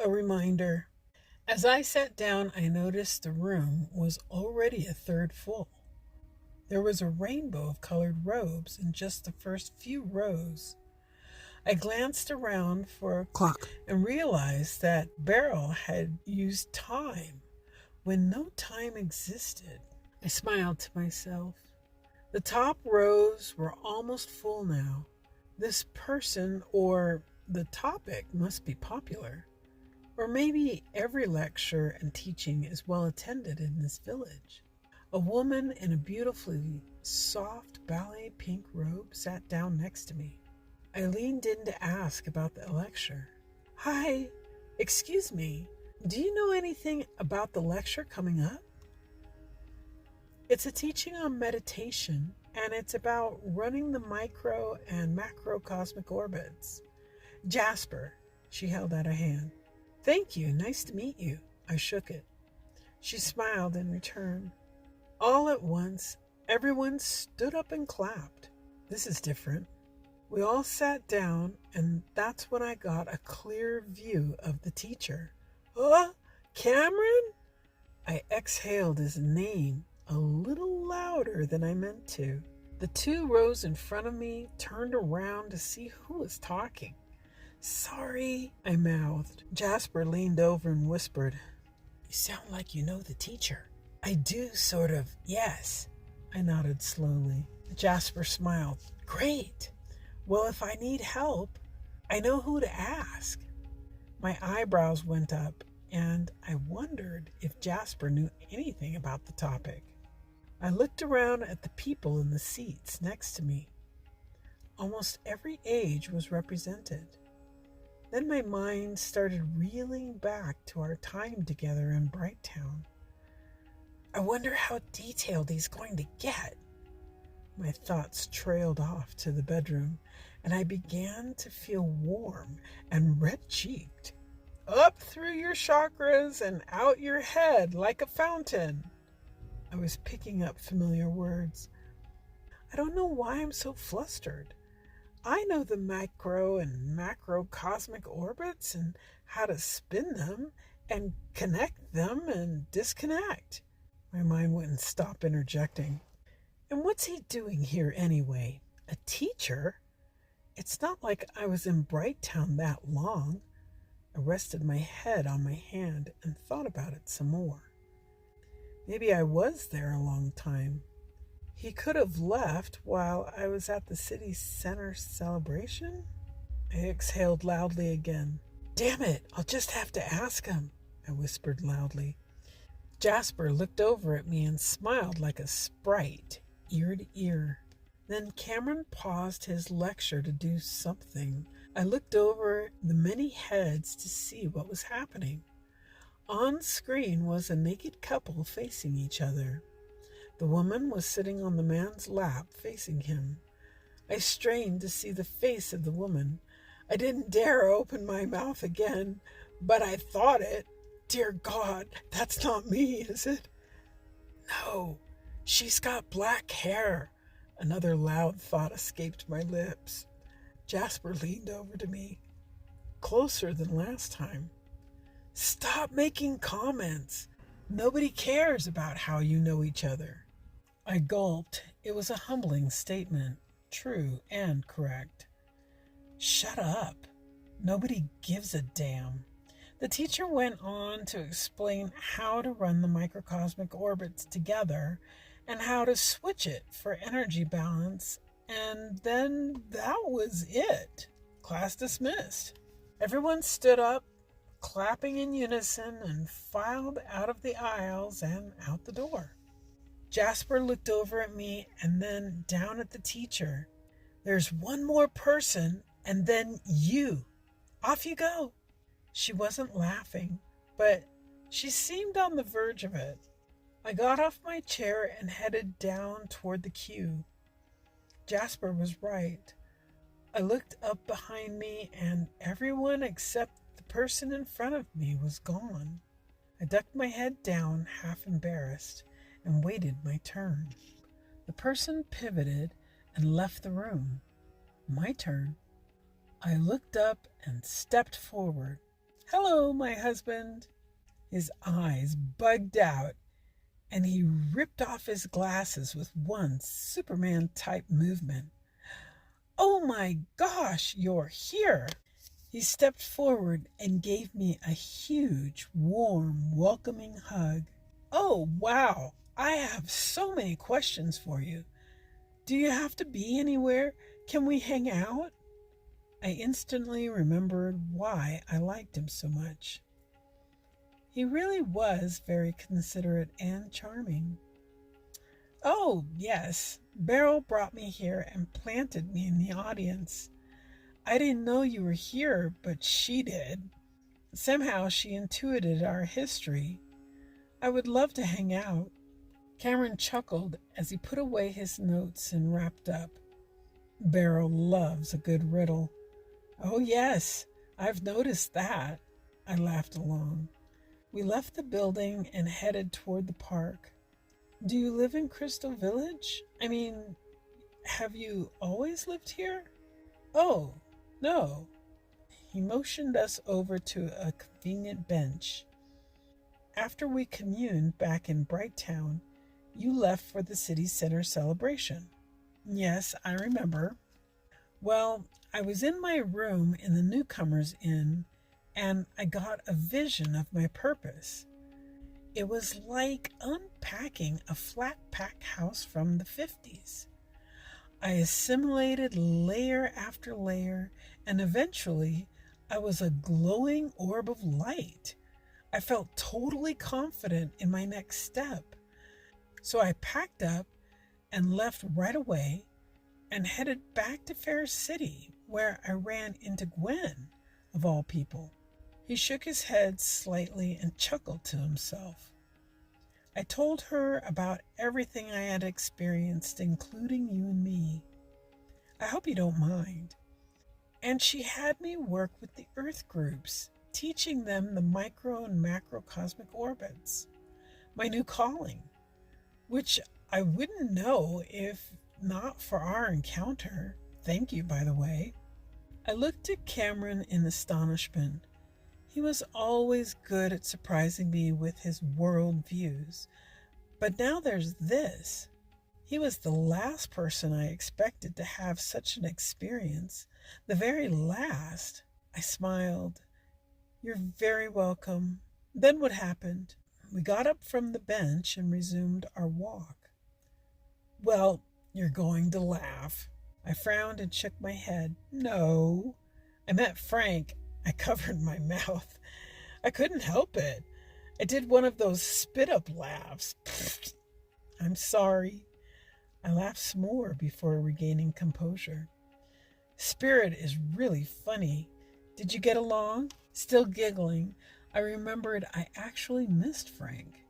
A reminder. As I sat down, I noticed the room was already a third full. There was a rainbow of colored robes in just the first few rows. I glanced around for a clock and realized that Beryl had used time when no time existed. I smiled to myself. The top rows were almost full now. This person or the topic must be popular. Or maybe every lecture and teaching is well attended in this village. A woman in a beautifully soft ballet pink robe sat down next to me. I leaned in to ask about the lecture. Hi, excuse me, do you know anything about the lecture coming up? It's a teaching on meditation, and it's about running the micro and macrocosmic orbits. Jasper, she held out a hand. Thank you, nice to meet you. I shook it. She smiled in return. All at once, everyone stood up and clapped. This is different. We all sat down, and that's when I got a clear view of the teacher. Cameron? I exhaled his name a little louder than I meant to. The 2 rows in front of me turned around to see who was talking. Sorry, I mouthed. Jasper leaned over and whispered, You sound like you know the teacher. I do, sort of, yes. I nodded slowly. Jasper smiled. Great. Well, if I need help, I know who to ask. My eyebrows went up, and I wondered if Jasper knew anything about the topic. I looked around at the people in the seats next to me. Almost every age was represented. Then my mind started reeling back to our time together in Brighttown. I wonder how detailed he's going to get. My thoughts trailed off to the bedroom, and I began to feel warm and red-cheeked. Up through your chakras and out your head like a fountain. I was picking up familiar words. I don't know why I'm so flustered. I know the micro and macrocosmic orbits and how to spin them and connect them and disconnect. My mind wouldn't stop interjecting. And what's he doing here anyway? A teacher? It's not like I was in Brighttown that long. I rested my head on my hand and thought about it some more. Maybe I was there a long time. He could have left while I was at the city center celebration? I exhaled loudly again. Damn it, I'll just have to ask him, I whispered loudly. Jasper looked over at me and smiled like a sprite, ear to ear. Then Cameron paused his lecture to do something. I looked over the many heads to see what was happening. On screen was a naked couple facing each other. The woman was sitting on the man's lap facing him. I strained to see the face of the woman. I didn't dare open my mouth again, but I thought it. Dear God, that's not me, is it? No, she's got black hair. Another loud thought escaped my lips. Jasper leaned over to me, closer than last time. Stop making comments. Nobody cares about how you know each other. I gulped. It was a humbling statement, true and correct. Shut up. Nobody gives a damn. The teacher went on to explain how to run the microcosmic orbits together and how to switch it for energy balance, and then that was it. Class dismissed. Everyone stood up, clapping in unison, and filed out of the aisles and out the door. Jasper looked over at me and then down at the teacher. There's one more person, and then you. Off you go. She wasn't laughing, but she seemed on the verge of it. I got off my chair and headed down toward the queue. Jasper was right. I looked up behind me, and everyone except the person in front of me was gone. I ducked my head down, half embarrassed, and waited my turn. The person pivoted and left the room. My turn. I looked up and stepped forward. Hello, my husband. His eyes bugged out, and he ripped off his glasses with one Superman type movement. Oh my gosh, you're here! He stepped forward and gave me a huge, warm, welcoming hug. Oh, wow! I have so many questions for you. Do you have to be anywhere? Can we hang out? I instantly remembered why I liked him so much. He really was very considerate and charming. Oh, yes, Beryl brought me here and planted me in the audience. I didn't know you were here, but she did. Somehow she intuited our history. I would love to hang out. Cameron chuckled as he put away his notes and wrapped up. Beryl loves a good riddle. Oh, yes, I've noticed that. I laughed along. We left the building and headed toward the park. Do you live in Crystal Village? I mean, have you always lived here? Oh, no. He motioned us over to a convenient bench. After we communed back in Brighttown, you left for the city center celebration. Yes, I remember. Well, I was in my room in the Newcomers Inn, and I got a vision of my purpose. It was like unpacking a flat pack house from the 50s. I assimilated layer after layer, and eventually I was a glowing orb of light. I felt totally confident in my next step. So I packed up and left right away and headed back to Fair City, where I ran into Gwen, of all people. He shook his head slightly and chuckled to himself. I told her about everything I had experienced, including you and me. I hope you don't mind. And she had me work with the Earth groups, teaching them the micro and macrocosmic orbits. My new calling, which I wouldn't know if not for our encounter. Thank you, by the way. I looked at Cameron in astonishment. He was always good at surprising me with his world views. But now there's this. He was the last person I expected to have such an experience. The very last. I smiled. You're very welcome. Then what happened? We got up from the bench and resumed our walk. Well, you're going to laugh. I frowned and shook my head. No. I met Frank. I covered my mouth. I couldn't help it. I did one of those spit-up laughs. I'm sorry. I laughed some more before regaining composure. Spirit is really funny. Did you get along? Still giggling, I remembered I actually missed Frank.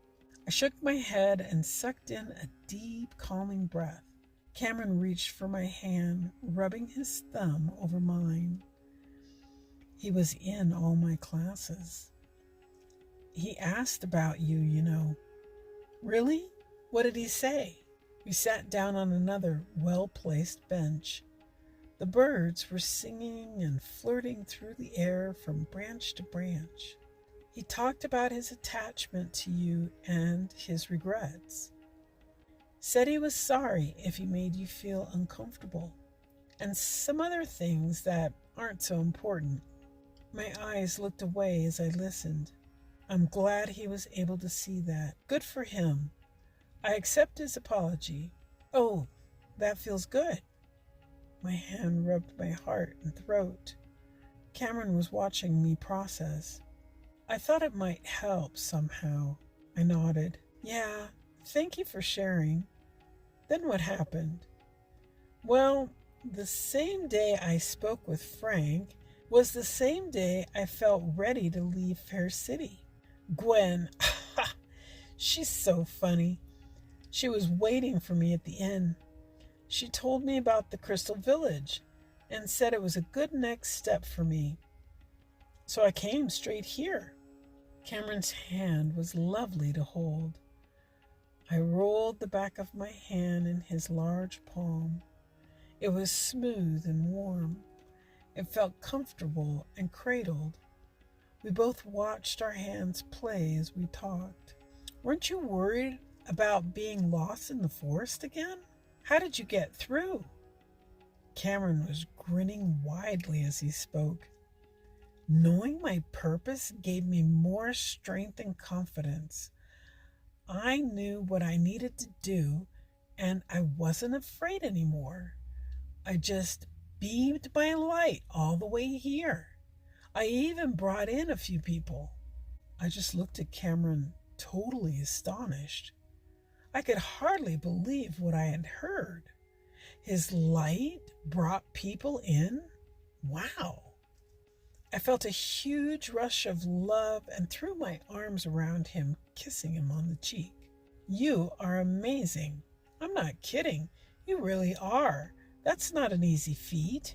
I shook my head and sucked in a deep, calming breath. Cameron reached for my hand, rubbing his thumb over mine. He was in all my classes. He asked about you, you know. Really? What did he say? We sat down on another well-placed bench. The birds were singing and flirting through the air from branch to branch. He talked about his attachment to you and his regrets. Said he was sorry if he made you feel uncomfortable, and some other things that aren't so important. My eyes looked away as I listened. I'm glad he was able to see that. Good for him. I accept his apology. Oh, that feels good. My hand rubbed my heart and throat. Cameron was watching me process. I thought it might help somehow. I nodded. Yeah, thank you for sharing. Then what happened? Well, the same day I spoke with Frank was the same day I felt ready to leave Fair City. Gwen, she's so funny. She was waiting for me at the inn. She told me about the Crystal Village and said it was a good next step for me. So I came straight here. Cameron's hand was lovely to hold. I rolled the back of my hand in his large palm. It was smooth and warm. It felt comfortable and cradled. We both watched our hands play as we talked. Weren't you worried about being lost in the forest again? How did you get through? Cameron was grinning widely as he spoke. Knowing my purpose gave me more strength and confidence. I knew what I needed to do, and I wasn't afraid anymore. I just beamed my light all the way here. I even brought in a few people. I just looked at Cameron, totally astonished. I could hardly believe what I had heard. His light brought people in? Wow. I felt a huge rush of love and threw my arms around him, kissing him on the cheek. You are amazing. I'm not kidding. You really are. That's not an easy feat.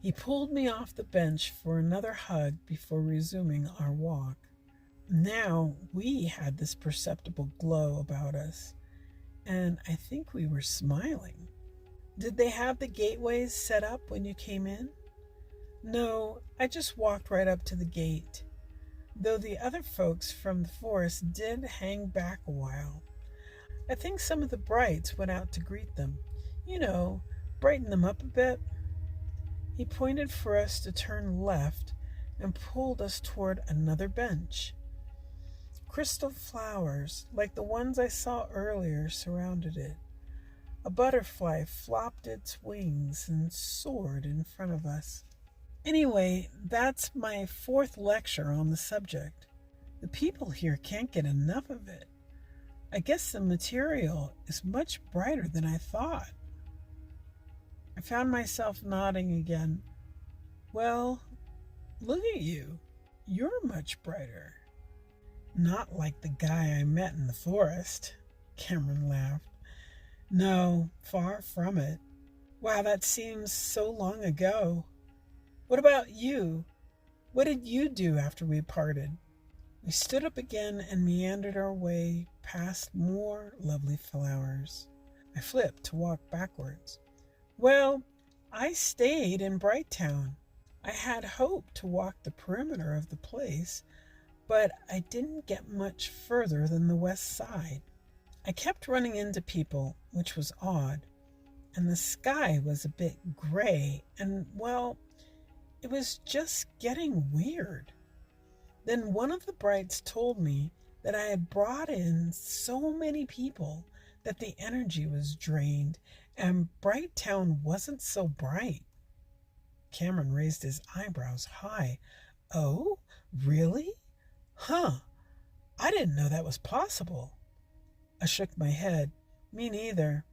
He pulled me off the bench for another hug before resuming our walk. Now we had this perceptible glow about us, and I think we were smiling. Did they have the gateways set up when you came in? No, I just walked right up to the gate, though the other folks from the forest did hang back a while. I think some of the Brights went out to greet them. Brighten them up a bit. He pointed for us to turn left and pulled us toward another bench. Crystal flowers, like the ones I saw earlier, surrounded it. A butterfly flopped its wings and soared in front of us. Anyway, that's my fourth lecture on the subject. The people here can't get enough of it. I guess the material is much brighter than I thought. I found myself nodding again. Well, look at you. You're much brighter. Not like the guy I met in the forest, Cameron laughed. No, far from it. Wow, that seems so long ago. What about you? What did you do after we parted? We stood up again and meandered our way past more lovely flowers. I flipped to walk backwards. Well, I stayed in Brighttown. I had hoped to walk the perimeter of the place, but I didn't get much further than the west side. I kept running into people, which was odd, and the sky was a bit gray, and, well, it was just getting weird. Then one of the Brights told me that I had brought in so many people that the energy was drained, and Brighttown wasn't so bright. Cameron raised his eyebrows high. Oh, really? Huh. I didn't know that was possible. I shook my head. Me neither.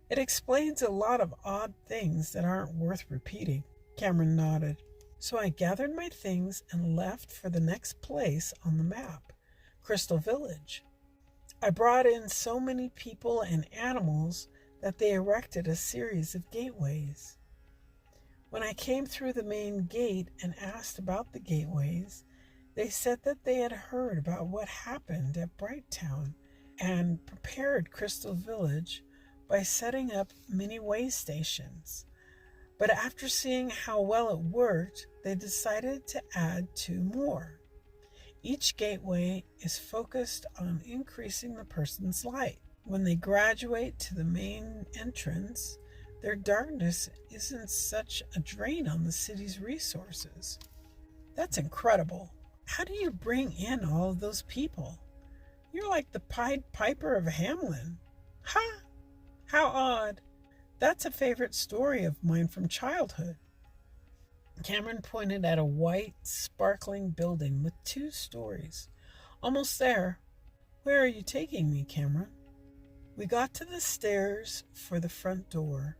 It explains a lot of odd things that aren't worth repeating. Cameron nodded. So I gathered my things and left for the next place on the map, Crystal Village. I brought in so many people and animals that they erected a series of gateways. When I came through the main gate and asked about the gateways, they said that they had heard about what happened at Brighttown and prepared Crystal Village by setting up mini way stations. But after seeing how well it worked, they decided to add 2 more. Each gateway is focused on increasing the person's light. When they graduate to the main entrance, their darkness isn't such a drain on the city's resources. That's incredible. How do you bring in all of those people? You're like the Pied Piper of Hamelin. Ha! How odd. That's a favorite story of mine from childhood. Cameron pointed at a white, sparkling building with 2 stories. Almost there. Where are you taking me, Cameron? We got to the stairs for the front door.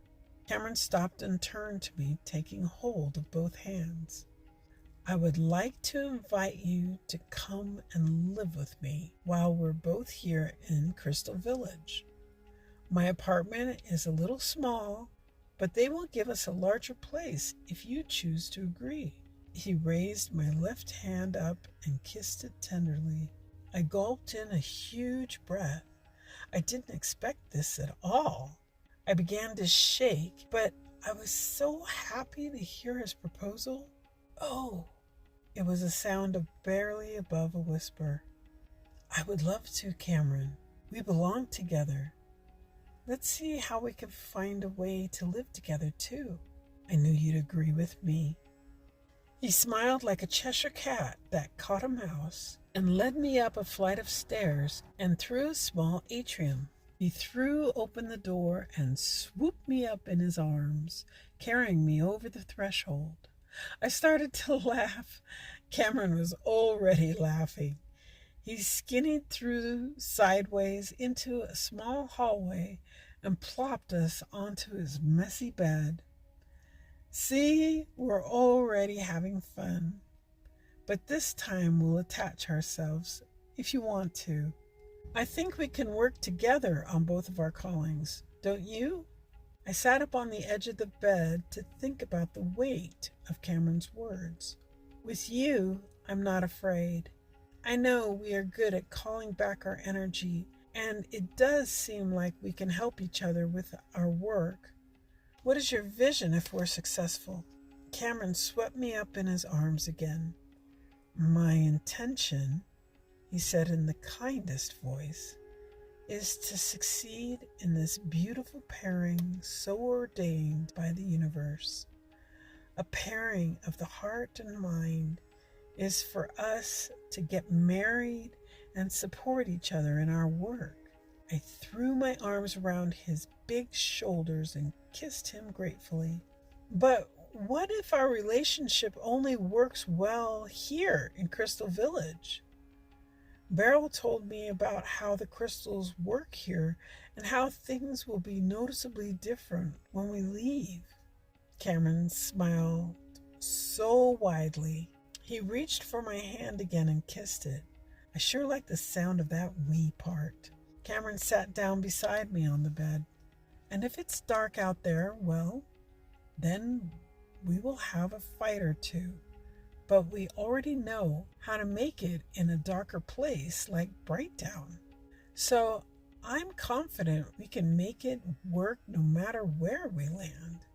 Cameron stopped and turned to me, taking hold of both hands. I would like to invite you to come and live with me while we're both here in Crystal Village. My apartment is a little small, but they will give us a larger place if you choose to agree. He raised my left hand up and kissed it tenderly. I gulped in a huge breath. I didn't expect this at all. I began to shake, but I was so happy to hear his proposal. Oh, It was a sound of barely above a whisper. I would love to, Cameron. We belong together. Let's see how we can find a way to live together, too. I knew you'd agree with me. He smiled like a Cheshire cat that caught a mouse and led me up a flight of stairs and through a small atrium. He threw open the door and swooped me up in his arms, carrying me over the threshold. I started to laugh. Cameron was already laughing. He skinnied through sideways into a small hallway and plopped us onto his messy bed. See, we're already having fun. But this time we'll attach ourselves, if you want to. I think we can work together on both of our callings, don't you? I sat up on the edge of the bed to think about the weight of Cameron's words. With you, I'm not afraid. I know we are good at calling back our energy, and it does seem like we can help each other with our work. What is your vision if we're successful? Cameron swept me up in his arms again. My intention, he said in the kindest voice, is to succeed in this beautiful pairing so ordained by the universe. A pairing of the heart and mind is for us to get married and support each other in our work. I threw my arms around his big shoulders and kissed him gratefully. But what if our relationship only works well here in Crystal Village? Beryl told me about how the crystals work here and how things will be noticeably different when we leave. Cameron smiled so widely. He reached for my hand again and kissed it. I sure like the sound of that "we" part. Cameron sat down beside me on the bed. And if it's dark out there, well, then we will have a fight or two. But we already know how to make it in a darker place like Brighttown. So I'm confident we can make it work no matter where we land.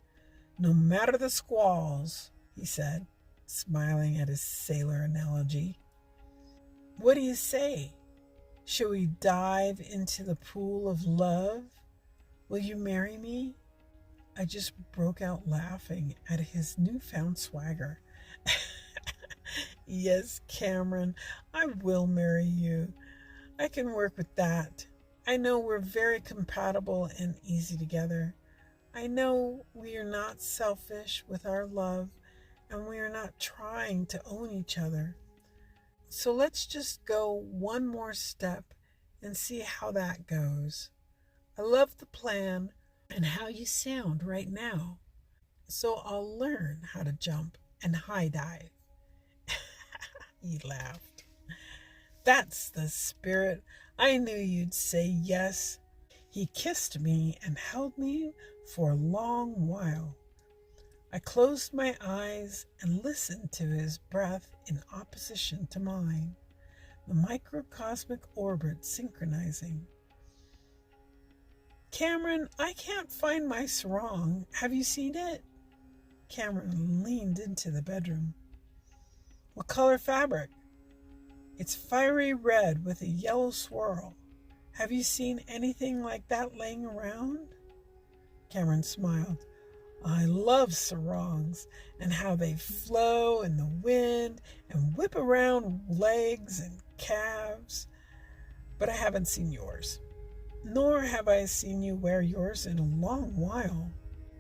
No matter the squalls, he said, smiling at his sailor analogy. What do you say? Shall we dive into the pool of love? Will you marry me? I just broke out laughing at his newfound swagger. Yes, Cameron, I will marry you. I can work with that. I know we're very compatible and easy together. I know we are not selfish with our love, and we are not trying to own each other. So let's just go one more step and see how that goes. I love the plan and how you sound right now. So I'll learn how to jump and high dive. He laughed. That's the spirit. I knew you'd say yes. He kissed me and held me for a long while. I closed my eyes and listened to his breath in opposition to mine, the microcosmic orbit synchronizing. Cameron, I can't find my sarong. Have you seen it? Cameron leaned into the bedroom. What color fabric? It's fiery red with a yellow swirl. Have you seen anything like that laying around? Cameron smiled. I love sarongs and how they flow in the wind and whip around legs and calves. But I haven't seen yours. Nor have I seen you wear yours in a long while.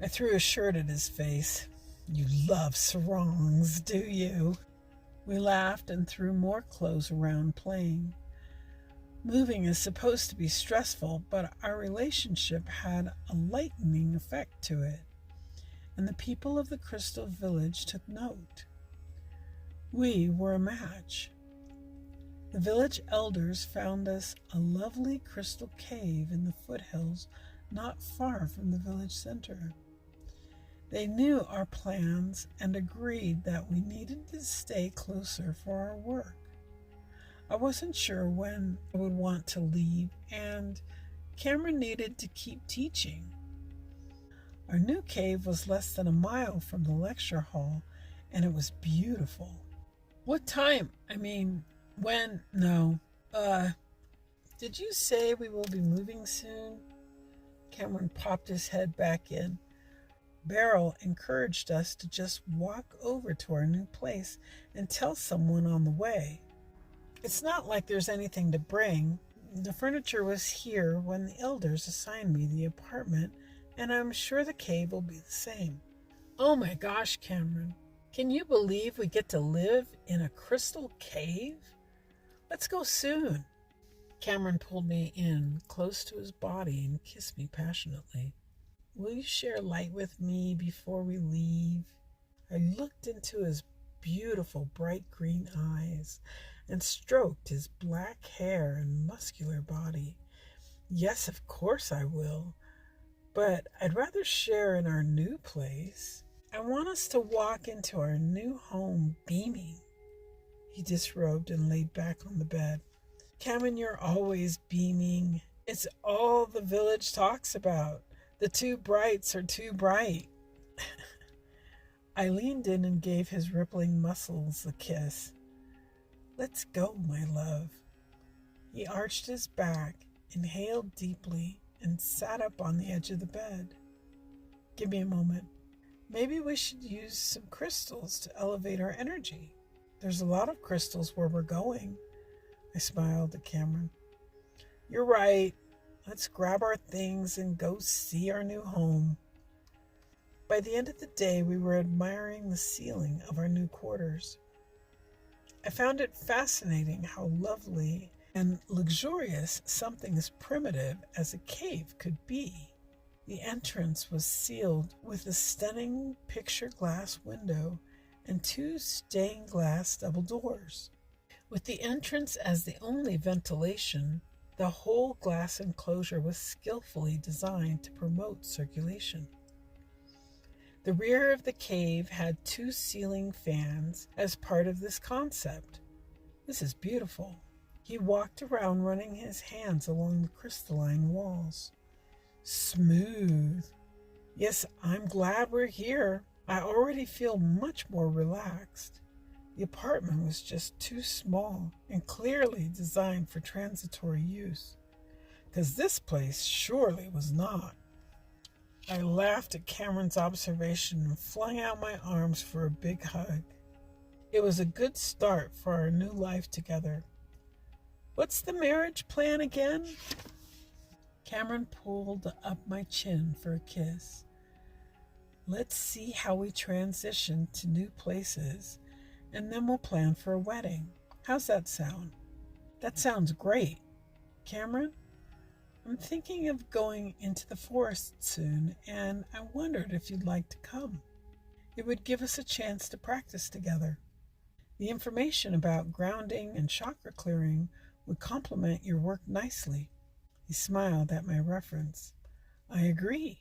I threw a shirt at his face. You love sarongs, do you? We laughed and threw more clothes around, playing. Moving is supposed to be stressful, but our relationship had a lightening effect to it, and the people of the Crystal Village took note. We were a match. The village elders found us a lovely crystal cave in the foothills not far from the village center. They knew our plans and agreed that we needed to stay closer for our work. I wasn't sure when I would want to leave, and Cameron needed to keep teaching. Our new cave was less than a mile from the lecture hall, and it was beautiful. What time? When? No. Uh, did you say we will be moving soon? Cameron popped his head back in. Beryl encouraged us to just walk over to our new place and tell someone on the way. It's not like there's anything to bring. The furniture was here when the elders assigned me the apartment, and I'm sure the cave will be the same. Oh my gosh, Cameron. Can you believe we get to live in a crystal cave? Let's go soon. Cameron pulled me in close to his body and kissed me passionately. Will you share light with me before we leave? I looked into his beautiful bright green eyes and stroked his black hair and muscular body. Yes, of course I will, but I'd rather share in our new place. I want us to walk into our new home beaming. He disrobed and laid back on the bed. Cameron, you're always beaming. It's all the village talks about. The two brights are too bright. I leaned in and gave his rippling muscles a kiss. Let's go, my love. He arched his back, inhaled deeply, and sat up on the edge of the bed. Give me a moment. Maybe we should use some crystals to elevate our energy. There's a lot of crystals where we're going. I smiled at Cameron. You're right. Let's grab our things and go see our new home. By the end of the day, we were admiring the ceiling of our new quarters. I found it fascinating how lovely and luxurious something as primitive as a cave could be. The entrance was sealed with a stunning picture glass window and two stained glass double doors. With the entrance as the only ventilation, the whole glass enclosure was skillfully designed to promote circulation. The rear of the cave had two ceiling fans as part of this concept. This is beautiful. He walked around running his hands along the crystalline walls. Smooth. Yes, I'm glad we're here. I already feel much more relaxed. The apartment was just too small and clearly designed for transitory use, because this place surely was not. I laughed at Cameron's observation and flung out my arms for a big hug. It was a good start for our new life together. What's the marriage plan again? Cameron pulled up my chin for a kiss. Let's see how we transition to new places, and then we'll plan for a wedding. How's that sound? That sounds great. Cameron, I'm thinking of going into the forest soon, and I wondered if you'd like to come. It would give us a chance to practice together. The information about grounding and chakra clearing would complement your work nicely. He smiled at my reference. I agree.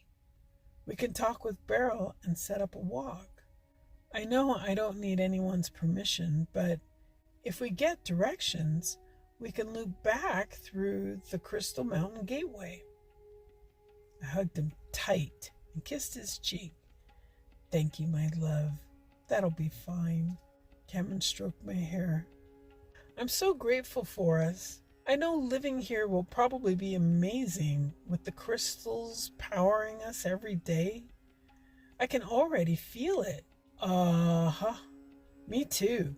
We can talk with Beryl and set up a walk. I know I don't need anyone's permission, but if we get directions, we can loop back through the Crystal Mountain Gateway. I hugged him tight and kissed his cheek. Thank you, my love. That'll be fine. Cameron stroked my hair. I'm so grateful for us. I know living here will probably be amazing with the crystals powering us every day. I can already feel it. Uh-huh. Me too.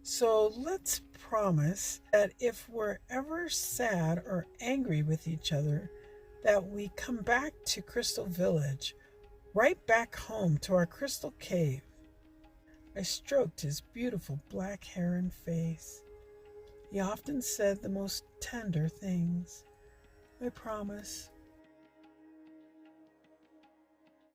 So let's promise that if we're ever sad or angry with each other, that we come back to Crystal Village, right back home to our crystal cave. I stroked his beautiful black hair and face. He often said the most tender things. I promise.